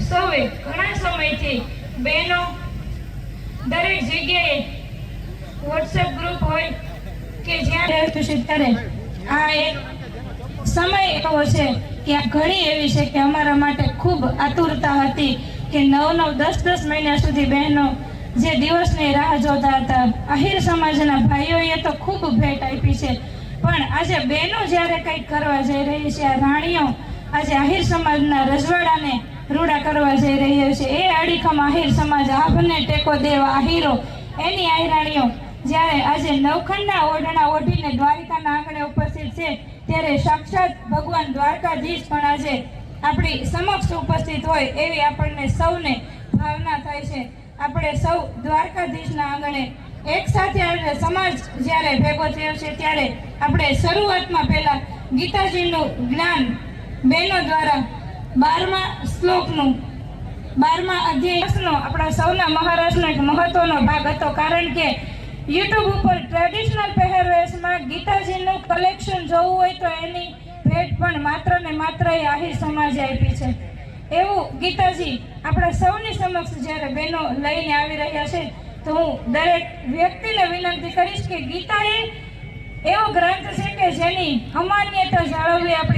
સૌએ ઘણા સમયથી બહેનો દરેક જગ્યાએ વોટ્સએપ ગ્રુપ હોય કે જ્યાં ત્યારે આ એક સમય એવો છે કે આ ઘડી એવી છે કે અમારા માટે ખૂબ આતુરતા હતી કે 9-10 મહિના સુધી બહેનો જે દિવસની રાહ જોતા હતા. આહિર સમાજના ભાઈઓએ તો ખૂબ ભેટ આપી છે, પણ આજે બહેનો જ્યારે કંઈક કરવા જઈ રહી છે, આ રાણીઓ આજે આહિર સમાજના રજવાડાને રૂડા કરવા જઈ રહ્યો છે. એ અડીખમ આહિર સમાજ આભને ટેકો દેવા આહિરો એની આહિરાણીઓ જ્યારે આજે નવખંડના ઓઢણા ઓઢીને દ્વારિકાના આંગણે ઉપસ્થિત છે, ત્યારે સાક્ષાત ભગવાન દ્વારકાધીશ પણ આજે આપણી સમક્ષ ઉપસ્થિત હોય એવી આપણને સૌને ભાવના થાય છે. આપણે સૌ દ્વારકાધીશના આંગણે એક સાથે સમાજ જ્યારે ભેગો થયો છે, ત્યારે આપણે શરૂઆતમાં પહેલા ગીતાજીનું જ્ઞાન બહેનો દ્વારા 12મા શ્લોકનું 12મા અધ્યાયનો આપણા સૌના મહારાજનો એક મહત્વનો ભાગ હતો. કારણ કે યુટ્યુબ ઉપર ટ્રેડિશનલ પહેરવેશમાં ગીતાજીનું કલેક્શન જોવું હોય તો એની ભેટ પણ માત્ર ને માત્ર આહિર સમાજે આપી છે. એવું ગીતાજી આપણા સૌની સમક્ષ જ્યારે બહેનો લઈને આવી રહ્યા છે, તો હું દરેક વ્યક્તિને વિનંતી કરીશ કે ગીતા એ એવો ગ્રંથ છે કે જેની અમાન્યતા જાળવવી આપણી